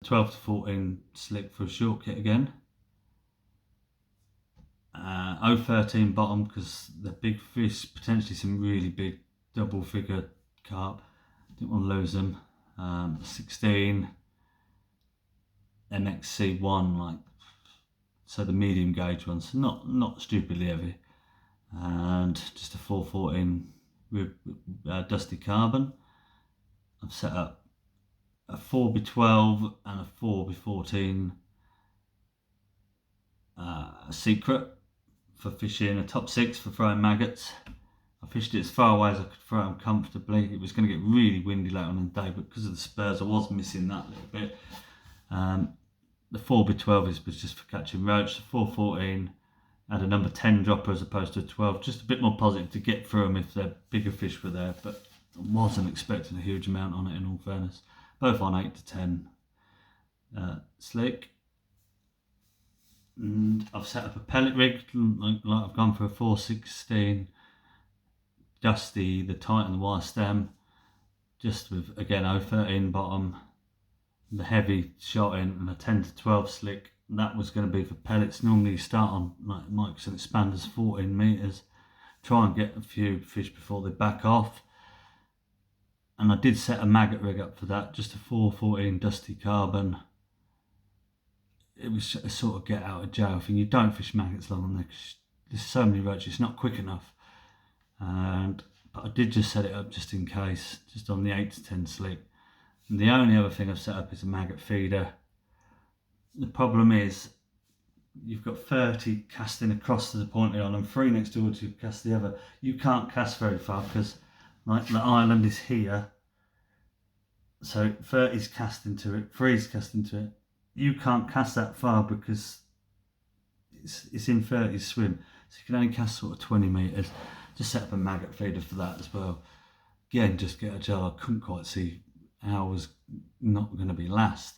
12 to 14 slick for a short kit again. 013 bottom because they're big fish, potentially some really big double figure carp. Didn't want to lose them. 16 MXC1, like, so the medium gauge ones, not stupidly heavy, and just a 414 with dusty carbon. I've set up a 4x12 and a 4x14 secret for fishing, a top 6 for throwing maggots. I fished it as far away as I could throw them comfortably. It was going to get really windy later on in the day, but because of the spurs I was missing that little bit. The 4x12 was just for catching roach. The 414 had a number 10 dropper as opposed to a 12, just a bit more positive to get through them if the bigger fish were there, but I wasn't expecting a huge amount on it, in all fairness. Both on 8 to 10 slick. And I've set up a pellet rig, like I've gone for a 416 dusty, the tight and the wire stem, just with again 013 bottom, the heavy shot in, and a 10 to 12 slick. That was going to be for pellets. Normally you start on, like Mike's and expanders, 14 meters, try and get a few fish before they back off. And I did set a maggot rig up for that, just a 414 dusty carbon. It was a sort of get out of jail thing. You don't fish maggots long on there because there's so many roaches, it's not quick enough. But I did just set it up just in case, just on the 8 to 10 slick. And the only other thing I've set up is a maggot feeder. The problem is you've got 30 casting across to the point on and 3 next door to cast the other. You can't cast very far because, like, the island is here, so 30's cast into it, 3's cast into it. You can't cast that far because it's in 30's swim, so you can only cast sort of 20 meters. Just set up a maggot feeder for that as well. Again, just get a jar. I couldn't quite see how I was not going to be last.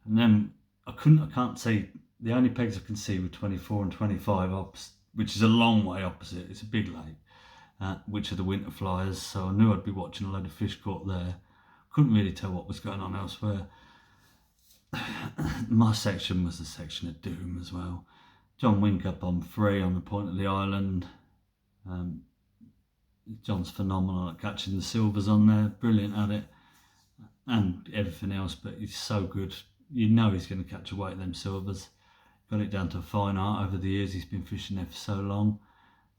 And then I can't see, the only pegs I can see were 24 and 25 which is a long way opposite. It's a big lake, which are the winter flyers. So I knew I'd be watching a load of fish caught there. Couldn't really tell what was going on elsewhere. My section was the section of doom as well. John Wink up on 3 on the point of the island. John's phenomenal at catching the silvers on there, brilliant at it, and everything else, but he's so good. You know he's going to catch a weight of them silvers. Got it down to a fine art over the years. He's been fishing there for so long,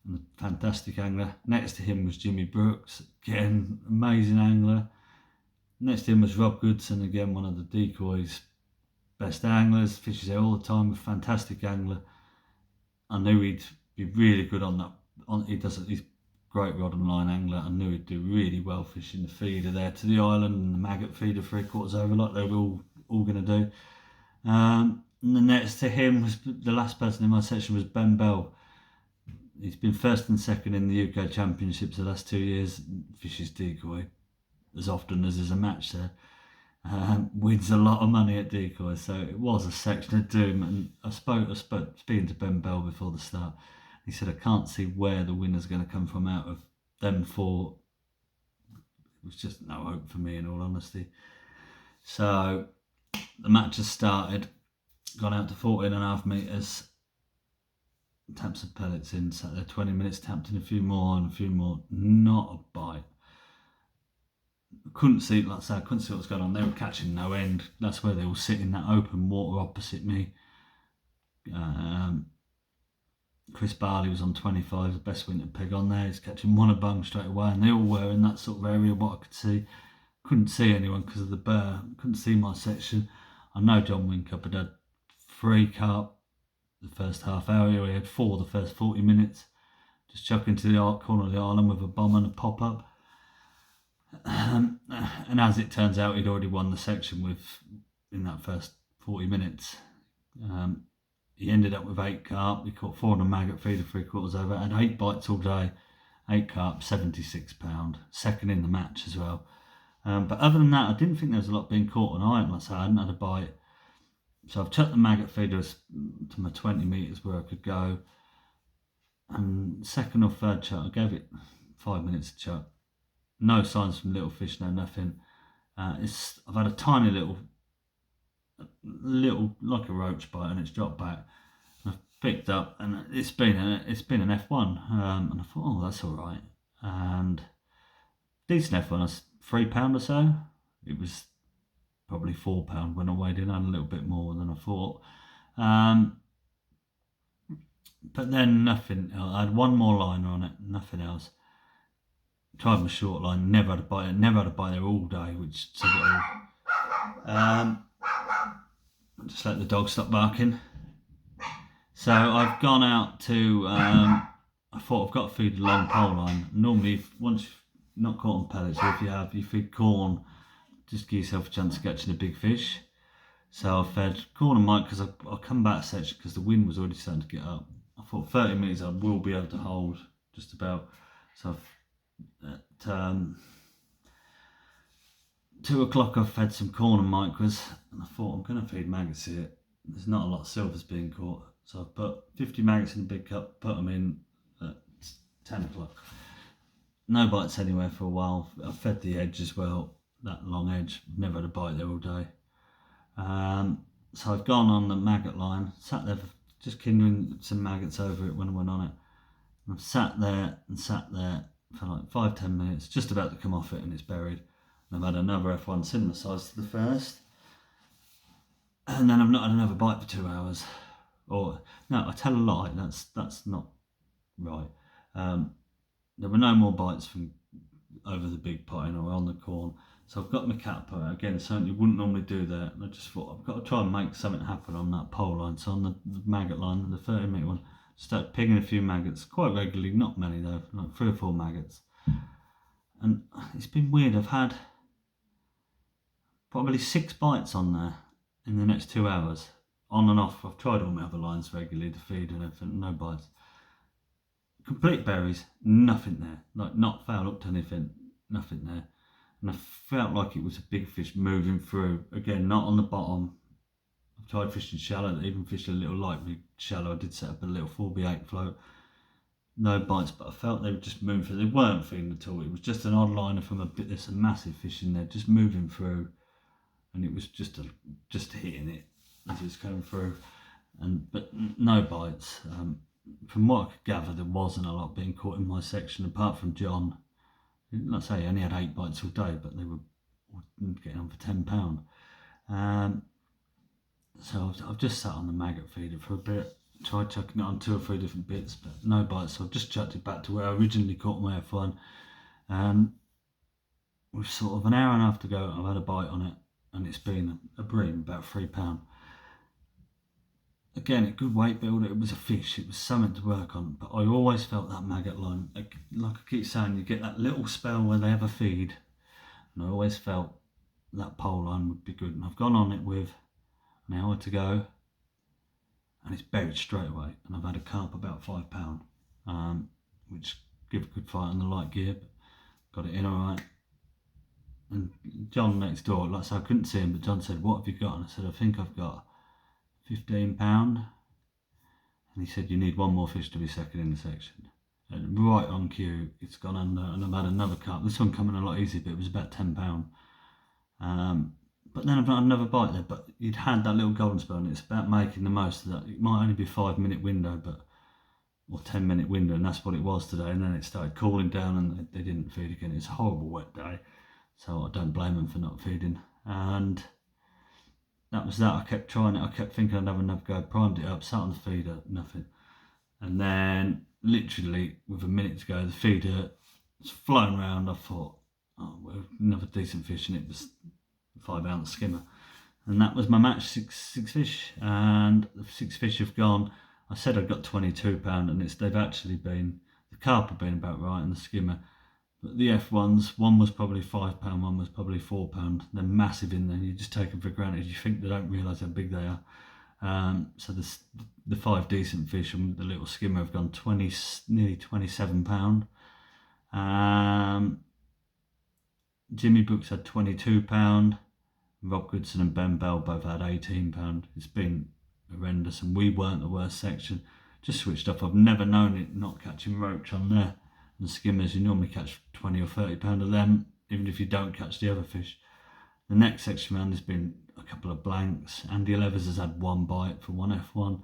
and a fantastic angler. Next to him was Jimmy Brooks, again, amazing angler. Next to him was Rob Goodson, again, one of the decoys, best anglers, fishes there all the time, a fantastic angler. I knew he'd be really good on that. He's great rod and line angler. I knew he'd do really well fishing the feeder there to the island and the maggot feeder 3/4 over, like they were all going to do. And the next to him was the last person in my section was Ben Bell. He's been first and second in the UK Championships the last 2 years. Fishes decoy as often as there's a match there. Wins a lot of money at decoy, so it was a section of doom. And I spoke speaking to Ben Bell before the start. He said, I can't see where the winner's going to come from out of them 4. It was just no hope for me, in all honesty. So the match has started, gone out to 14.5 metres, tapped some pellets in, sat there 20 minutes, tapped in a few more, not a bite. Couldn't see, like I said, I couldn't see what was going on. They were catching no end. That's where they all sit, in that open water opposite me. Chris Barley was on 25, the best winter peg on there. He's catching one a bung straight away, and they all were in that sort of area. What I could see, couldn't see anyone because of the burr. Couldn't see my section. I know John Winkup had 3 carp the first half hour. He had 4 the first 40 minutes. Just chucking to the corner of the island with a bomb and a pop up. And as it turns out, he'd already won the section in that first 40 minutes. He ended up with 8 carp. He caught 4 on a maggot feeder 3/4 over. Had 8 bites all day. 8 carp, £76. Second in the match as well. But other than that, I didn't think there was a lot being caught on iron. Like I said, I hadn't had a bite. So I've chucked the maggot feeders to my 20 metres where I could go. And second or third chuck, I gave it 5 minutes to chuck. No signs from little fish, no nothing. I've had a tiny little little, like a roach bite, and it's dropped back. I've picked up, and it's been an F1, and I thought, oh, that's all right, and decent F1. That's £3 or so. It was probably £4 when I weighed in, and a little bit more than I thought. But then nothing else. I had one more liner on it, nothing else. Tried my short line, never had a bite. Never had a bite there all day, which said it all. Just let the dog stop barking. So I've gone out to. I thought I've got to feed a long pole line. Normally, once you've not caught on pellets, or if you have, you feed corn. Just give yourself a chance of catching a big fish. So I fed corn and mike because I'll come back a section because the wind was already starting to get up. I thought 30 minutes I will be able to hold just about. So at 2 o'clock I fed some corn and micros, and I thought I'm going to feed maggots here. There's not a lot of silvers being caught. So I put 50 maggots in a big cup, put them in at 10 o'clock. No bites anywhere for a while. I fed the edge as well, that long edge. Never had a bite there all day. So I've gone on the maggot line, sat there just kindling some maggots over it when I went on it. And I've sat there for like 5-10 minutes, just about to come off it, and it's buried. And I've had another F1 similar size to the first. And then I've not had another bite for 2 hours. Or, no, I tell a lie, that's not right. There were no more bites from over the big potting or on the corn. So I've got my cat put out again, something you wouldn't normally do there. And I just thought I've got to try and make something happen on that pole line. So on the maggot line, the 30-minute one, start pigging a few maggots quite regularly, not many though, like 3 or 4 maggots. And it's been weird. I've had probably 6 bites on there in the next 2 hours, on and off. I've tried all my other lines regularly to feed and everything, no bites. Complete berries, nothing there. Like not foul up to anything, nothing there. And I felt like it was a big fish moving through. Again, not on the bottom. I've tried fishing shallow, even fished a little lightly shallow. I did set up a little 4B8 float. No bites, but I felt they were just moving through. They weren't feeding at all. It was just an odd liner from a bit. There's a massive fish in there, just moving through, and it was just hitting it as it was coming through. But no bites. From what I could gather, there wasn't a lot being caught in my section, apart from John. Like I say, he only had 8 bites all day, but they were getting on for £10. So I've just sat on the maggot feeder for a bit, tried chucking it on 2 or 3 different bits, but no bites. So I've just chucked it back to where I originally caught my F1. With sort of an hour and a half to go, I've had a bite on it, and it's been a bream, about £3. Again, a good weight builder. It was a fish, it was something to work on, but I always felt that maggot line, like I keep saying, you get that little spell where they have a feed, and I always felt that pole line would be good. And I've gone on it with an hour to go, and it's buried straight away, and I've had a carp about £5, which give a good fight on the light gear, but got it in alright. And John next door, like I said, I couldn't see him, but John said, what have you got? And I said, I think I've got £15, and he said you need 1 more fish to be second in the section. And right on cue, it's gone under, and I've had another carp. This one coming a lot easier, but it was about £10. But then I've not had another bite there. But you'd had that little golden spell, and it's about making the most of that. It might only be a 5-minute window, or 10-minute window, and that's what it was today. And then it started cooling down, and they didn't feed again. It's a horrible wet day, so I don't blame them for not feeding. And that was that. I kept trying it. I kept thinking I'd have another go. Primed it up, sat on the feeder, nothing. And then, literally, with a minute to go, the feeder was flown round. I thought, oh, well, another decent fish, and it was a 5-ounce skimmer. And that was my match, six fish. And the 6 fish have gone. I said I'd got £22, and they've actually been, the carp have been about right, and the skimmer. But the F1s, one was probably £5, one was probably £4. They're massive in there. You just take them for granted. You think they don't realise how big they are. So the 5 decent fish and the little skimmer have gone nearly £27. Jimmy Brooks had £22. Rob Goodson and Ben Bell both had £18. It's been horrendous, and we weren't the worst section. Just switched off. I've never known it not catching roach on there. And skimmers, you normally catch 20 or £30 of them, even if you don't catch the other fish. The next section round has been a couple of blanks. Andy Levers has had one bite for one F1.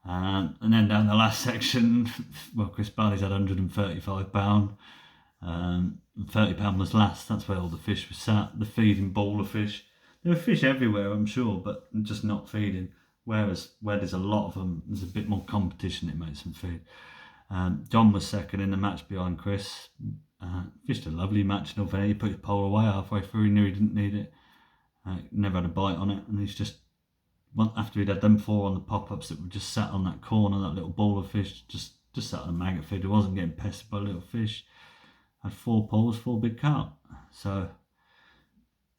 And then down the last section, well, Chris Barley's had £135. £30 was last. That's where all the fish were sat. The feeding ball of fish. There were fish everywhere, I'm sure, but just not feeding. Whereas where there's a lot of them, there's a bit more competition. It makes them feed. John was second in the match behind Chris. Fished a lovely match in all fairness. He put his pole away halfway through. He knew he didn't need it. Never had a bite on it, and he's just, after he'd had them 4 on the pop-ups that were just sat on that corner, that little ball of fish, just sat on a maggot feeder. Wasn't getting pestered by little fish. Had 4 poles, 4 big carp. So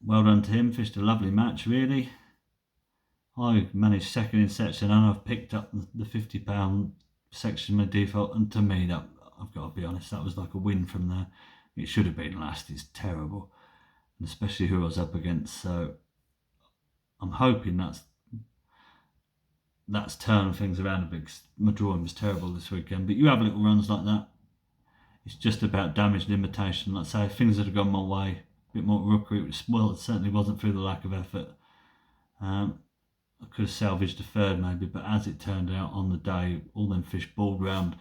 well done to him. Fished a lovely match, really. I managed second in section, and I've picked up the £50 section by default. And to me, that, I've got to be honest, that was like a win from there. It should have been last. It's terrible, and especially who I was up against. So I'm hoping that's turned things around a bit. My drawing was terrible this weekend, but you have little runs like that. It's just about damage limitation. Like I say, things that have gone my way, a bit more rookery. It certainly wasn't through the lack of effort. I could have salvaged a third maybe, but as it turned out on the day, all them fish balled round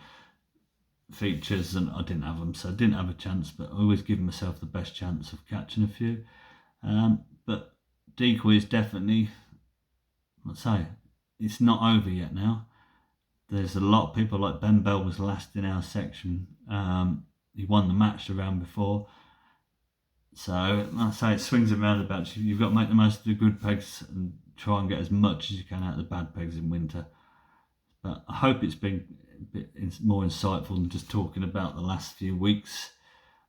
features and I didn't have them, so I didn't have a chance, but I always give myself the best chance of catching a few. But decoy is definitely, let's say, it's not over yet now. There's a lot of people, like Ben Bell was last in our section. He won the match the round before. So, like I say, it swings and roundabouts. You've got to make the most of the good pegs and try and get as much as you can out of the bad pegs in winter. But I hope it's been a bit more insightful than just talking about the last few weeks.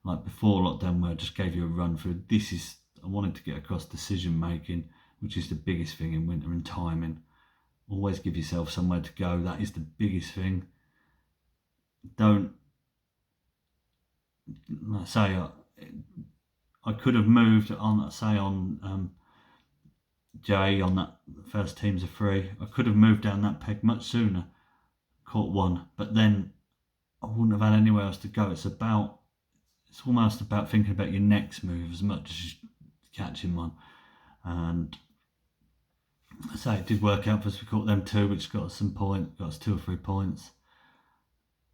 Like before lockdown, where I just gave you a run through. I wanted to get across decision making, which is the biggest thing in winter, and timing. Always give yourself somewhere to go. That is the biggest thing. Don't, like I say, I could have moved on, say on Jay on that first teams of 3. I could have moved down that peg much sooner, caught one, but then I wouldn't have had anywhere else to go. It's almost about thinking about your next move as much as catching one. And I say it did work out for us. We caught them 2, which got us got us 2 or 3 points.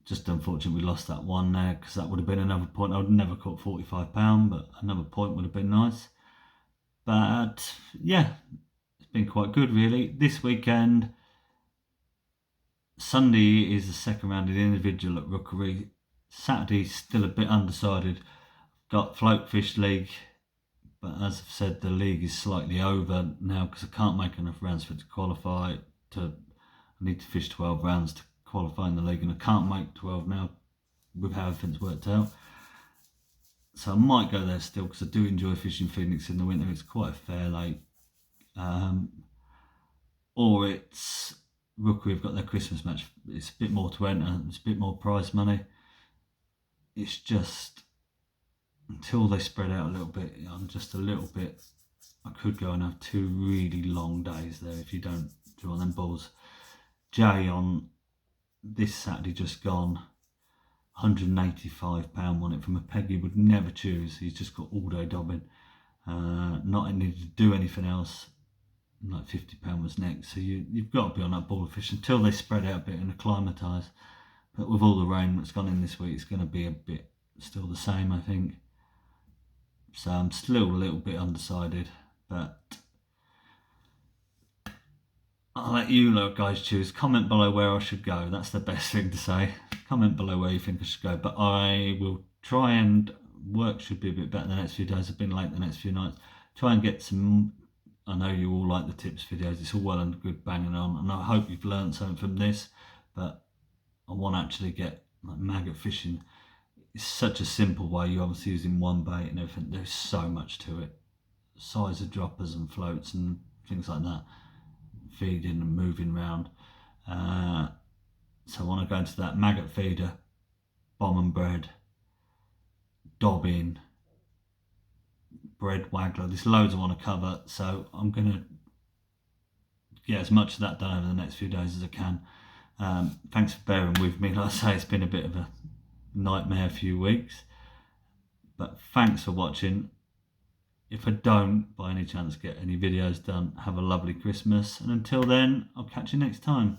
Just unfortunate we lost that one there, because that would have been another point. I would have never caught £45, but another point would have been nice. But yeah, it's been quite good really. This weekend, Sunday is the second round of the individual at Rookery. Saturday's still a bit undecided. Got Float Fish League, but as I've said, the league is slightly over now because I can't make enough rounds for it to qualify. I need to fish 12 rounds to qualify in the league, and I can't make 12 now with how everything's worked out. So I might go there still because I do enjoy fishing Phoenix in the winter. It's quite a fair lake. Or it's Rookery have got their Christmas match. It's a bit more to enter. It's a bit more prize money. It's just, until they spread out a little bit, I'm just a little bit, I could go and have 2 really long days there if you don't draw them balls. Jay on this Saturday just gone, £185 won it from a peg he would never choose. He's just got all day dobbing, not needed to do anything else. Like £50 was next, so you've got to be on that ball of fish until they spread out a bit and acclimatise. But with all the rain that's gone in this week, it's going to be a bit still the same, I think. So I'm still a little bit undecided, but I'll let you lot guys choose. Comment below where I should go. That's the best thing to say. Comment below where you think I should go. But I will try and work should be a bit better the next few days. I've been late the next few nights. Try and get some, I know you all like the tips videos. It's all well and good banging on. And I hope you've learned something from this. But I want to actually get like maggot fishing. It's such a simple way. You're obviously using one bait and everything. There's so much to it. Size of droppers and floats and things like that. Feeding and moving around. So I want to go into that maggot feeder, bomb and bread, dobbing, bread waggler. There's loads I want to cover, so I'm going to get as much of that done over the next few days as I can. Thanks for bearing with me. Like I say, it's been a bit of a nightmare few weeks, but thanks for watching. if I don't by any chance get any videos done, have a lovely Christmas, and until then, I'll catch you next time.